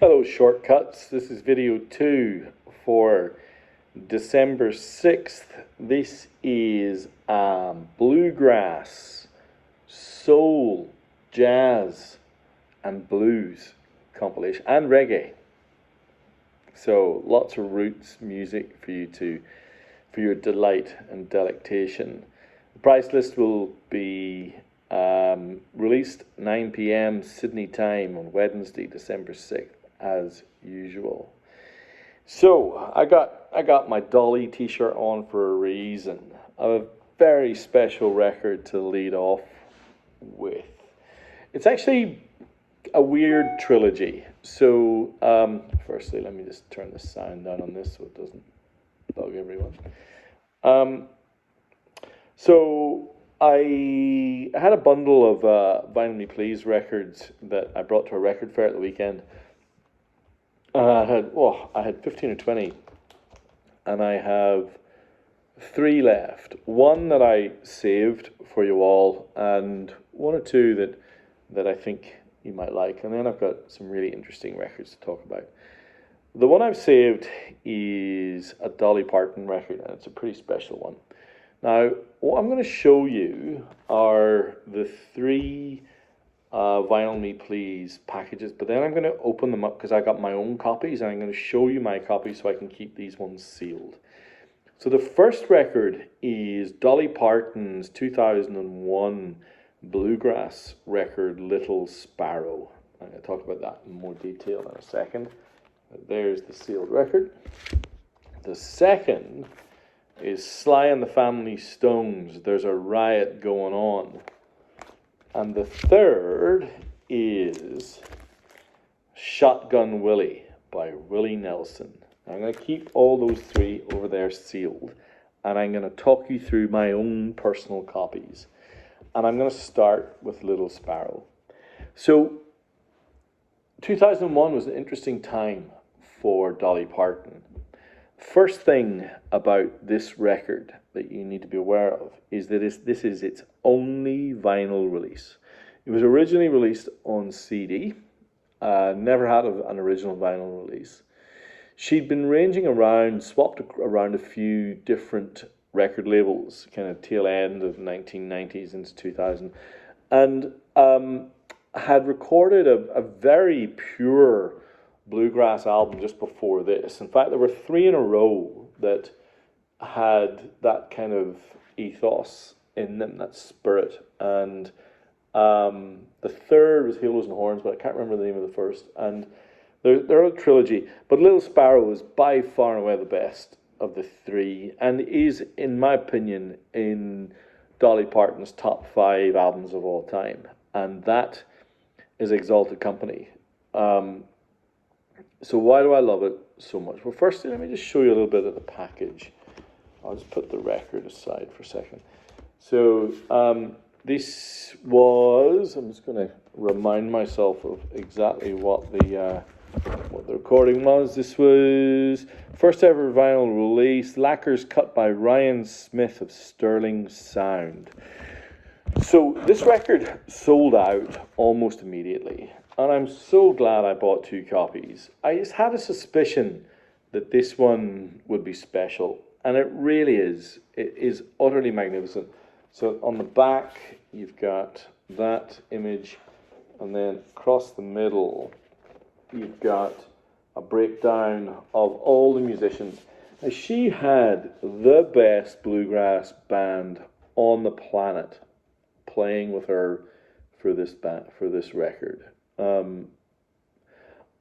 Hello Shortcuts, this is video 2 for December 6th. This is bluegrass, soul, jazz and blues compilation and reggae. So lots of roots music for your delight and delectation. The price list will be released 9 p.m. Sydney time on Wednesday, December 6th, as usual. So I got my Dolly t-shirt on for a reason. I have a very special record to lead off with. It's actually a weird trilogy. So firstly, let me just turn the sound down on this so it doesn't bug everyone. So I had a bundle of Vinyl Me Please records that I brought to a record fair at the weekend. I had 15 or 20, and I have 3 left. One that I saved for you all, and 1 or 2 that I think you might like. And then I've got some really interesting records to talk about. The one I've saved is a Dolly Parton record, and it's a pretty special one. Now, what I'm going to show you are the 3 Vinyl Me Please packages, but then I'm going to open them up because I got my own copies, and I'm going to show you my copies so I can keep these ones sealed. So the first record is Dolly Parton's 2001 bluegrass record, Little Sparrow. I'm going to talk about that in more detail in a second. There's the sealed record. The second is Sly and the Family Stones, There's a Riot Going On. And the third is Shotgun Willie by Willie Nelson. I'm going to keep all those 3 over there sealed, and I'm going to talk you through my own personal copies. And I'm going to start with Little Sparrow. So 2001 was an interesting time for Dolly Parton. First thing about this record that you need to be aware of is that this is its only vinyl release. It was originally released on CD, never had an original vinyl release. She'd been ranging around, swapped around a few different record labels, kind of tail end of 1990s into 2000, and had recorded a very pure bluegrass album just before this. In fact, there were 3 in a row that had that kind of ethos in them, that spirit. And the third was Halos and Horns, but I can't remember the name of the first. And they're a trilogy. But Little Sparrow is by far and away the best of the 3, and is, in my opinion, in Dolly Parton's top 5 albums of all time. And that is Exalted Company. So why do I love it so much? Well, firstly, let me just show you a little bit of the package. I'll just put the record aside for a second. So this was, I'm just going to remind myself of exactly what the recording was. This was first ever vinyl release, lacquers cut by Ryan Smith of Sterling Sound. So this record sold out almost immediately, and I'm so glad I bought 2 copies. I just had a suspicion that this one would be special, and it really is. It is utterly magnificent. So on the back, you've got that image, and then across the middle, you've got a breakdown of all the musicians. Now, she had the best bluegrass band on the planet playing with her for this record.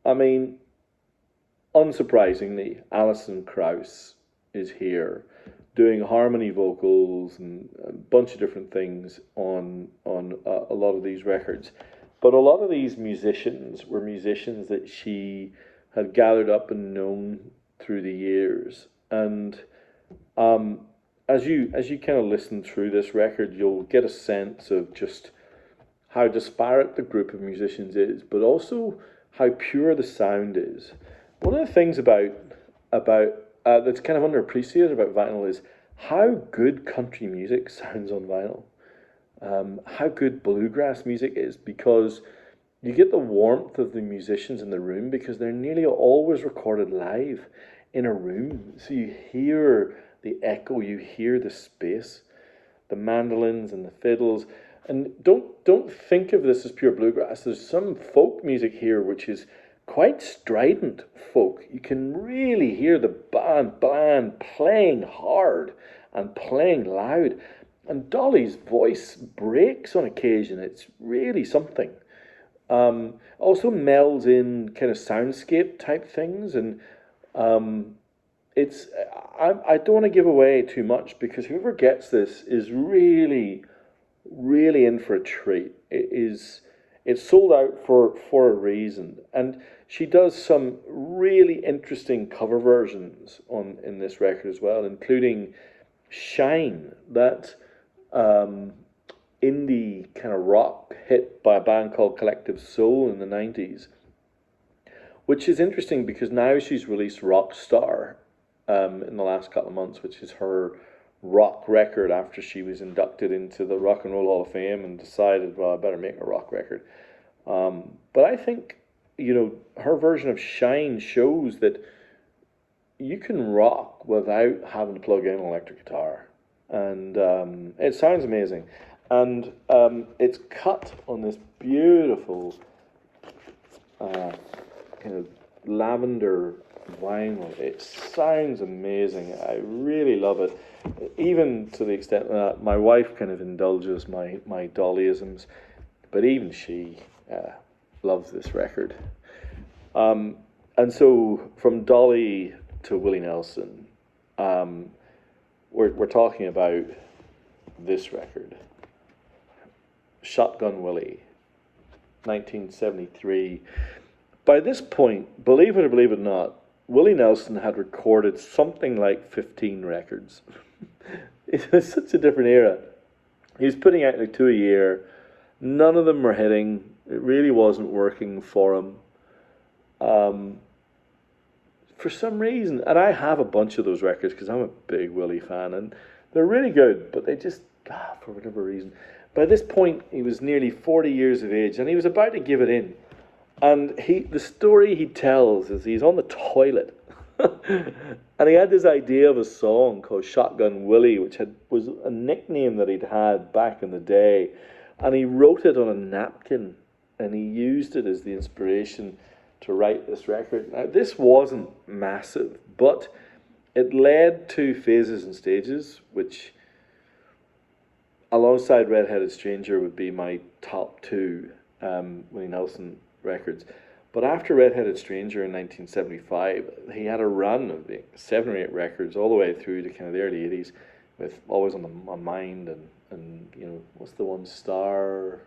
I mean, unsurprisingly, Alison Krauss is here doing harmony vocals and a bunch of different things on a lot of these records. But a lot of these musicians were musicians that she had gathered up and known through the years. And as you kind of listen through this record, you'll get a sense of just how disparate the group of musicians is, but also how pure the sound is. One of the things about that's kind of underappreciated about vinyl is how good country music sounds on vinyl. How good bluegrass music is, because you get the warmth of the musicians in the room because they're nearly always recorded live in a room. So you hear the echo, you hear the space, the mandolins and the fiddles. And don't think of this as pure bluegrass. There's some folk music here which is quite strident folk. You can really hear the band playing hard and playing loud. And Dolly's voice breaks on occasion. It's really something. Also melds in kind of soundscape type things, and it's I don't want to give away too much because whoever gets this is really really in for a treat. It's sold out for a reason, and she does some really interesting cover versions in this record as well, including Shine, that indie kind of rock hit by a band called Collective Soul in the 90s, which is interesting because now she's released Rockstar in the last couple of months, which is her rock record after she was inducted into the Rock and Roll Hall of Fame and decided, well, I better make a rock record. But I think, her version of Shine shows that you can rock without having to plug in an electric guitar. And it sounds amazing. And it's cut on this beautiful kind of lavender vinyl. It sounds amazing. I really love it. Even to the extent that my wife kind of indulges my Dollyisms, but even she loves this record. And so from Dolly to Willie Nelson, we're talking about this record, Shotgun Willie, 1973. By this point, believe it or believe it not, Willie Nelson had recorded something like 15 records. It was such a different era. He was putting out like 2 a year. None of them were hitting. It really wasn't working for him. For some reason, and I have a bunch of those records because I'm a big Willie fan, and they're really good, but they just, for whatever reason. By this point, he was nearly 40 years of age, and he was about to give it in. And the story he tells is he's on the toilet, and he had this idea of a song called Shotgun Willie, which was a nickname that he'd had back in the day, and he wrote it on a napkin, and he used it as the inspiration to write this record. Now, this wasn't massive, but it led to Phases and Stages, which, alongside Red-Headed Stranger, would be my top two Willie Nelson records. But after Red-Headed Stranger in 1975, he had a run of 7 or 8 records all the way through to kind of the early 80s, with Always on My Mind and what's the one, Star,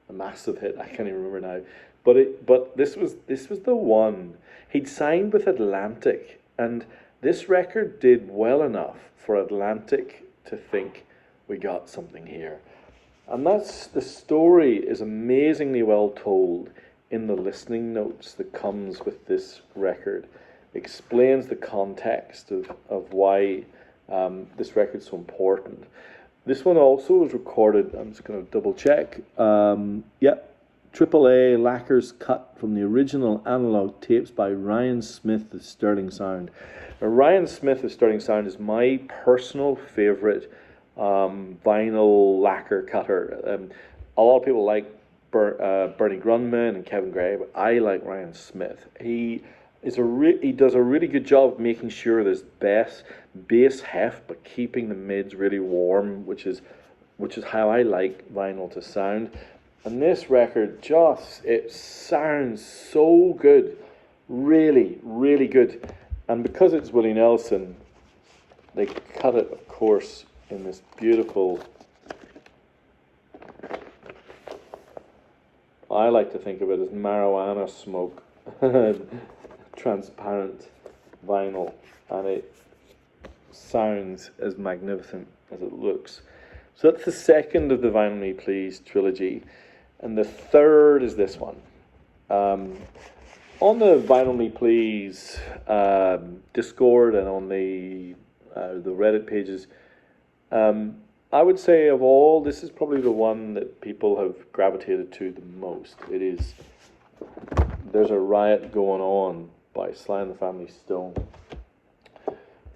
a massive hit, I can't even remember now. But this was the one. He'd signed with Atlantic, and this record did well enough for Atlantic to think, we got something here. And the story is amazingly well told in the listening notes that comes with this record. It explains the context of why this record's so important. This one also was recorded, I'm just going to double check, AAA lacquers cut from the original analog tapes by Ryan Smith of Sterling Sound. Now, Ryan Smith of Sterling Sound is my personal favourite vinyl lacquer cutter. A lot of people like Bernie Grundman and Kevin Gray, but I like Ryan Smith. He does a really good job of making sure there's bass heft, but keeping the mids really warm, which is how I like vinyl to sound. And this record it sounds so good, really, really good. And because it's Willie Nelson, they cut it, of course, in this beautiful, I like to think of it as marijuana smoke, transparent vinyl, and it sounds as magnificent as it looks. So that's the second of the Vinyl Me Please trilogy, and the third is this one. On the Vinyl Me Please Discord and on the Reddit pages, I would say of all, this is probably the one that people have gravitated to the most. It is There's a Riot Going On by Sly and the Family Stone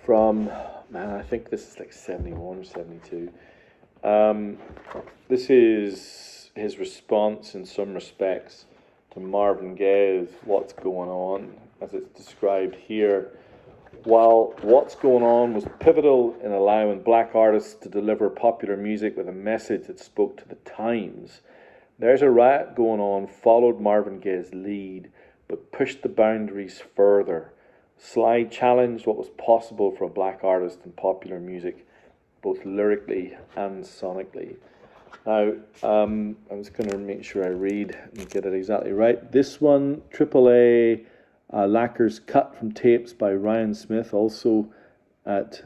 from, man, I think this is like 71 or 72. This is his response in some respects to Marvin Gaye's What's Going On, as it's described here. While What's Going On was pivotal in allowing black artists to deliver popular music with a message that spoke to the times, There's a Riot Going On followed Marvin Gaye's lead, but pushed the boundaries further. Sly challenged what was possible for a black artist in popular music, both lyrically and sonically. Now, I was going to make sure I read and get it exactly right. This one, AAA lacquers cut from tapes by Ryan Smith, also at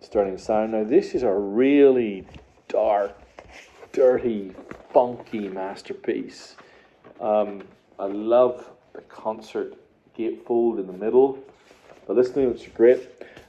Sterling Sound. Now, this is a really dark, dirty, funky masterpiece. I love the concert gatefold in the middle. The listening notes are great.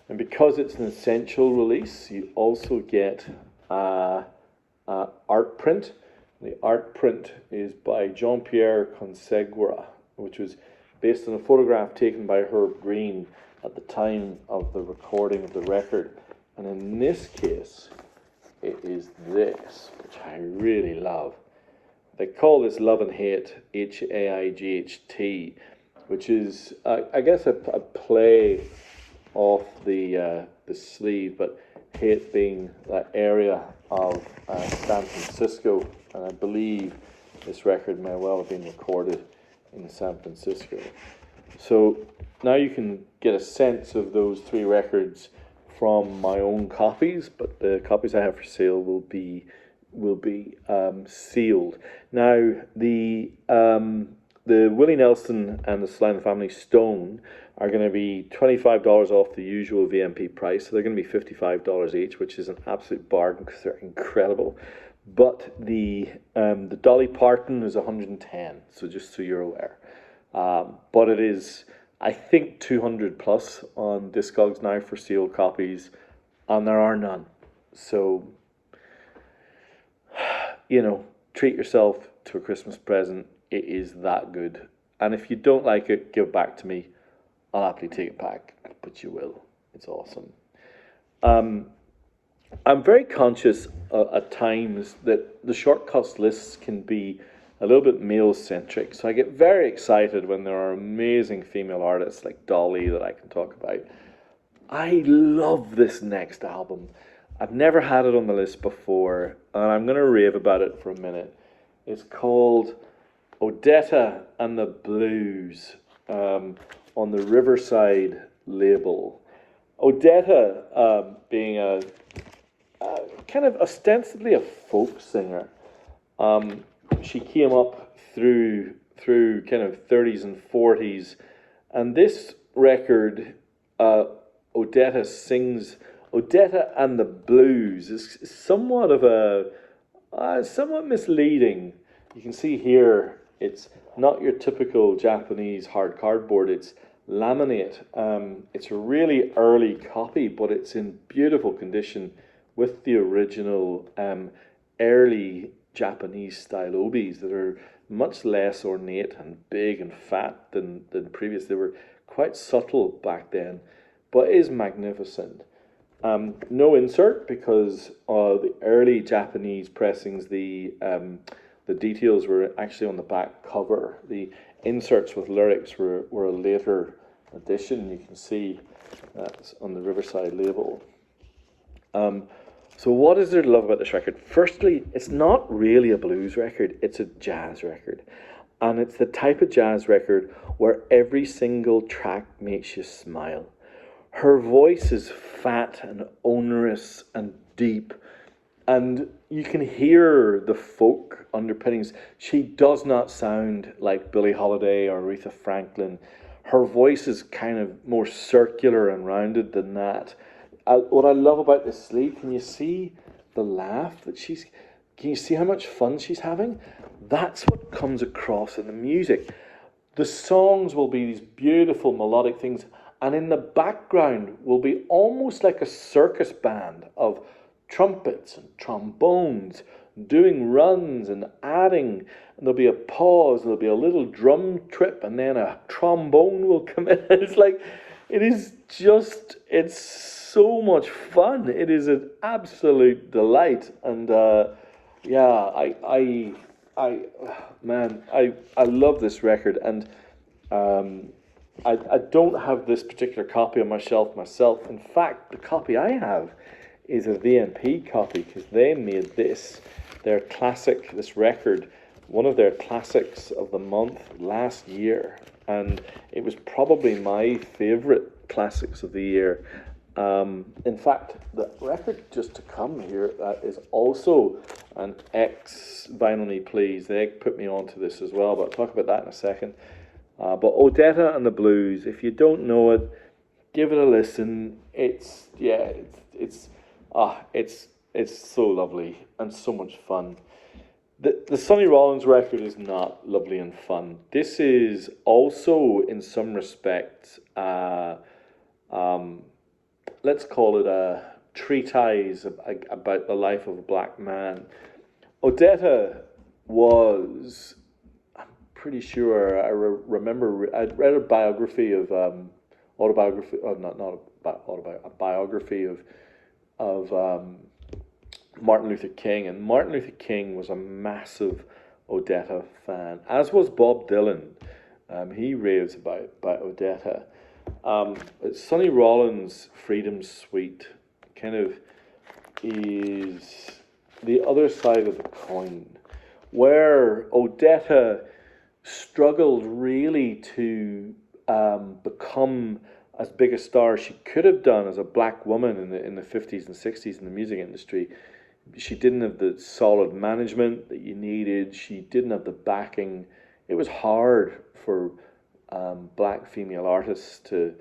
And because it's an essential release, you also get art print. The art print is by Jean-Pierre Conseguera, which was based on a photograph taken by Herb Green at the time of the recording of the record. And in this case, it is this, which I really love. They call this Love and Hate, H-A-I-G-H-T, which is, I guess, a play off the sleeve, but Hate being that area of San Francisco, and I believe this record may well have been recorded in San Francisco. So now you can get a sense of those three records from my own copies, but the copies I have for sale will be sealed. Now the Willie Nelson and the Sly and the Family Stone are going to be $25 off the usual VMP price, so they're going to be $55 each, which is an absolute bargain because they're incredible. But the Dolly Parton is $110, so just so you're aware. But it is, I think, 200 plus on Discogs now for sealed copies, and there are none. So, treat yourself to a Christmas present. It is that good. And if you don't like it, give it back to me. I'll happily take it back, but you will. It's awesome. I'm very conscious at times that the shortcuts lists can be a little bit male-centric. So I get very excited when there are amazing female artists like Dolly that I can talk about. I love this next album. I've never had it on the list before, and I'm going to rave about it for a minute. It's called Odetta and the Blues on the Riverside label. Odetta being a kind of ostensibly a folk singer. She came up through kind of 30s and 40s, and this record, Odetta sings Odetta and the Blues, is somewhat of somewhat misleading. You can see here it's not your typical Japanese hard cardboard, it's laminate. It's a really early copy, but it's in beautiful condition with the original early Japanese style obies that are much less ornate and big and fat than previous. They were quite subtle back then, but is magnificent. No insert because the early Japanese pressings, the details were actually on the back cover. The inserts with lyrics were a later addition. You can see that's on the Riverside label. So what is there to love about this record? Firstly, it's not really a blues record, it's a jazz record. And it's the type of jazz record where every single track makes you smile. Her voice is fat and onerous and deep, and you can hear the folk underpinnings. She does not sound like Billie Holiday or Aretha Franklin. Her voice is kind of more circular and rounded than that. What I love about this sleeve, can you see the laugh that can you see how much fun she's having? That's what comes across in the music. The songs will be these beautiful melodic things, and in the background will be almost like a circus band of trumpets and trombones, doing runs and adding, and there'll be a pause, there'll be a little drum trip, and then a trombone will come in. It's like, it's so much fun. It is an absolute delight, and yeah, I love this record, and I don't have this particular copy on my shelf myself. In fact, the copy I have is a VMP copy, because they made this record, one of their classics of the month last year, and it was probably my favourite classics of the year. In fact, the record just to come here, that is also an ex-Vinyl Me Please. They put me onto this as well, but I'll talk about that in a second. But Odetta and the Blues, if you don't know it, give it a listen. It's so lovely and so much fun. The Sonny Rollins record is not lovely and fun. This is also, in some respects, let's call it a treatise about the life of a black man. Odetta was, I'm pretty sure, I remember, I'd read a biography of, a biography of Martin Luther King, and Martin Luther King was a massive Odetta fan, as was Bob Dylan. He raves about Odetta. Sonny Rollins' Freedom Suite kind of is the other side of the coin, where Odetta struggled really to become as big a star as she could have done as a black woman in the 50s and 60s in the music industry. She didn't have the solid management that you needed. She didn't have the backing. It was hard for black female artists to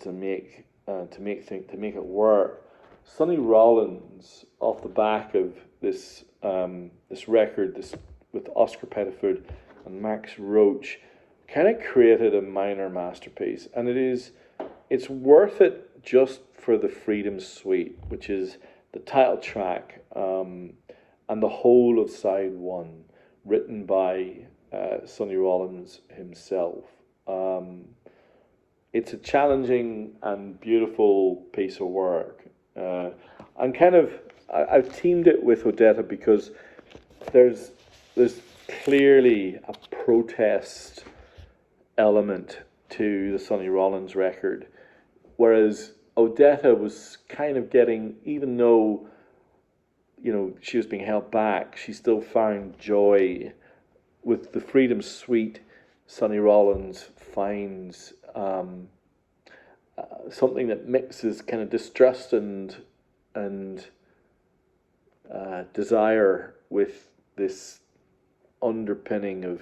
make it work. Sonny Rollins, off the back of this record, with Oscar Pettiford and Max Roach, kind of created a minor masterpiece, and it's worth it just for the Freedom Suite, which is the title track, and the whole of side one, written by Sonny Rollins himself. It's a challenging and beautiful piece of work. I've teamed it with Odetta because there's clearly a protest element to the Sonny Rollins record, whereas Odetta was kind of getting, even though, she was being held back, she still found joy. With the Freedom Suite, Sonny Rollins finds something that mixes kind of distrust and desire with this underpinning of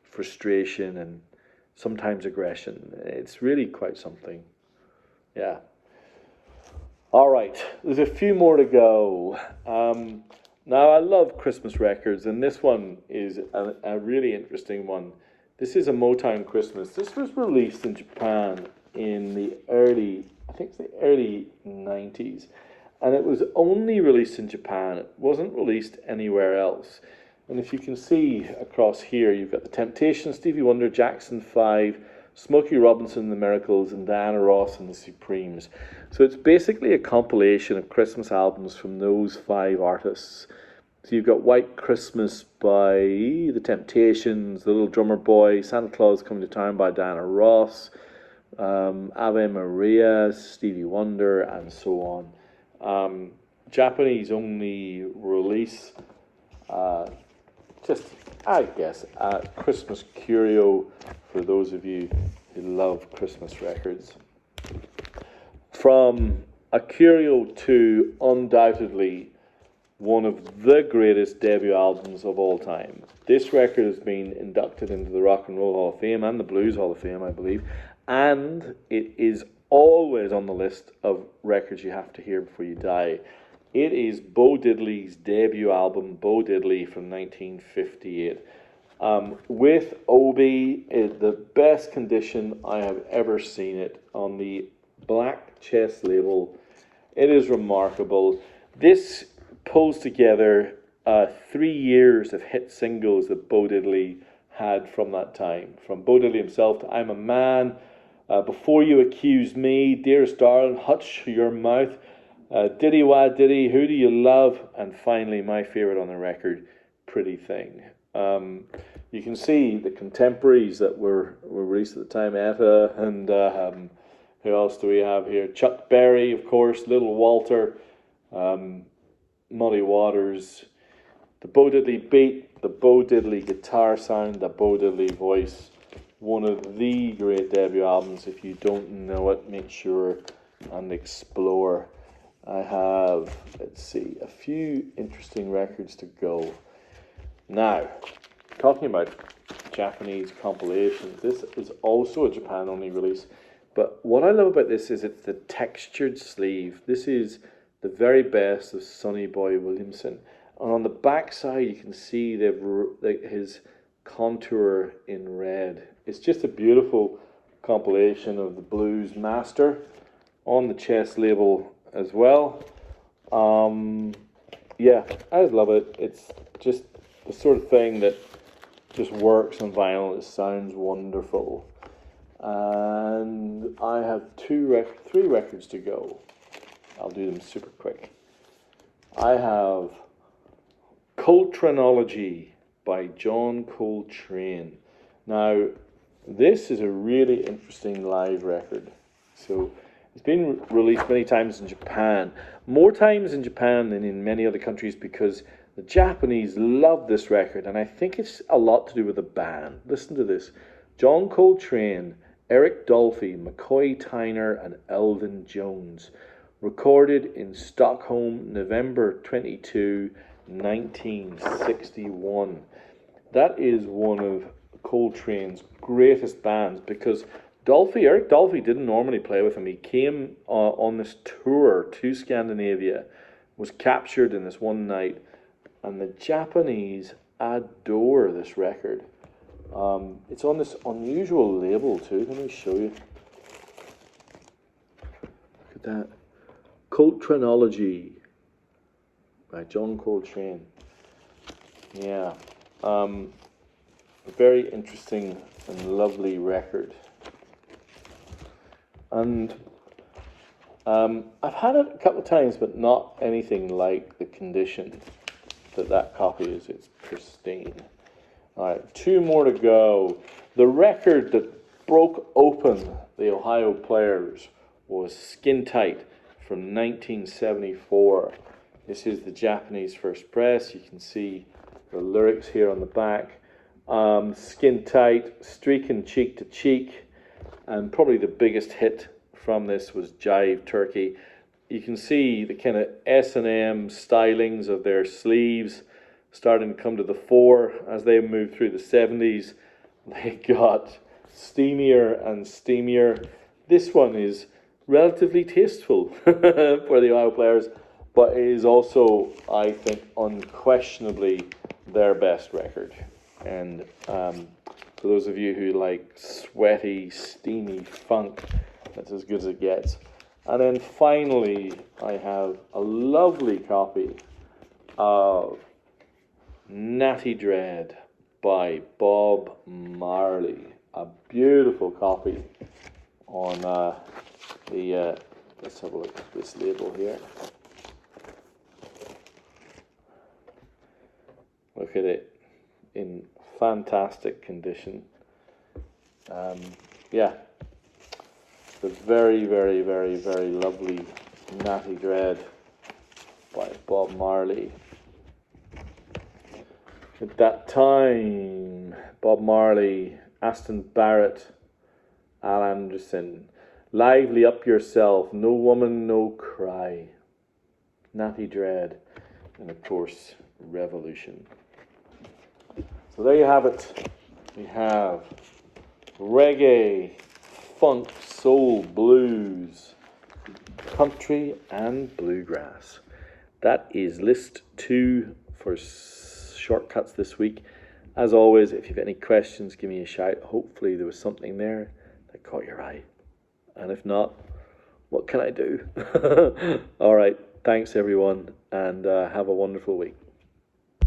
frustration and sometimes aggression. It's really quite something. Yeah. All right, there's a few more to go. Now, I love Christmas records, and this one is a really interesting one. This is a Motown Christmas. This was released in Japan in the early 90s, and it was only released in Japan. It wasn't released anywhere else. And if you can see across here, you've got the Temptations, Stevie Wonder, Jackson 5, Smokey Robinson and the Miracles, and Diana Ross and the Supremes. So it's basically a compilation of Christmas albums from those 5 artists. So you've got White Christmas by the Temptations, The Little Drummer Boy, Santa Claus Coming to Town by Diana Ross, Ave Maria, Stevie Wonder, and so on. Japanese only release, I guess, a Christmas curio for those of you who love Christmas records. From a curio to undoubtedly one of the greatest debut albums of all time. This record has been inducted into the Rock and Roll Hall of Fame and the Blues Hall of Fame, I believe, and it is always on the list of records you have to hear before you die. It is Bo Diddley's debut album, Bo Diddley, from 1958. With Obi, the best condition I have ever seen it, on the black chest label. It is remarkable. This pulls together 3 years of hit singles that Bo Diddley had from that time. From Bo Diddley himself to I'm a Man, Before You Accuse Me, Dearest Darling, Hutch Your Mouth, Diddy Wah Diddy, Who Do You Love, and finally my favourite on the record, Pretty Thing. You can see the contemporaries that were released at the time, Etta, and who else do we have here? Chuck Berry, of course, Little Walter, Muddy Waters, the Bo Diddley beat, the Bo Diddley guitar sound, the Bo Diddley voice. One of the great debut albums. If you don't know it, make sure and explore. I have, let's see, a few interesting records to go. Now, talking about Japanese compilations, this is also a Japan-only release. But what I love about this is it's the textured sleeve. This is the very best of Sonny Boy Williamson. And on the back side, you can see his contour in red. It's just a beautiful compilation of the Blues Master on the chest label as well. Yeah, I just love it. It's just the sort of thing that just works on vinyl. It sounds wonderful. And I have three records to go. I'll do them super quick. I have Coltraneology by John Coltrane. Now, this is a really interesting live record. So, it's been released many times in Japan. More times in Japan than in many other countries because the Japanese love this record. And I think it's a lot to do with the band. Listen to this. John Coltrane, Eric Dolphy, McCoy Tyner, and Elvin Jones. Recorded in Stockholm, November 22, 1961. That is one of Coltrane's greatest bands because Eric Dolphy didn't normally play with him. He came on this tour to Scandinavia, was captured in this one night, and the Japanese adore this record. It's on this unusual label too. Let me show you. Look at that. Coltraneology by John Coltrane. Yeah. A very interesting and lovely record. And I've had it a couple of times, but not anything like the condition that copy is. It's pristine. All right, 2 more to go. The record that broke open the Ohio Players was Skin Tight from 1974. This is the Japanese first press. You can see the lyrics here on the back. Skin Tight, Streaking Cheek to Cheek, and probably the biggest hit from this was Jive Turkey. You can see the kind of S&M stylings of their sleeves starting to come to the fore as they move through the 70s. They got steamier and steamier. This one is relatively tasteful for the Ohio Players, but it is also, I think, unquestionably their best record. And for those of you who like sweaty, steamy funk, that's as good as it gets. And then finally, I have a lovely copy of Natty Dread by Bob Marley. A beautiful copy on let's have a look at this label here. Look at it in fantastic condition. Yeah, the very, very, very, very lovely Natty Dread by Bob Marley. At that time, Bob Marley, Aston Barrett, Al Anderson, Lively Up Yourself, No Woman, No Cry, Natty Dread, and of course, Revolution. So there you have it. We have reggae, funk, soul, blues, country, and bluegrass. That is list 2 for shortcuts this week. As always, if you've any questions, give me a shout. Hopefully there was something there that caught your eye. And if not, what can I do? All right, thanks everyone, and have a wonderful week.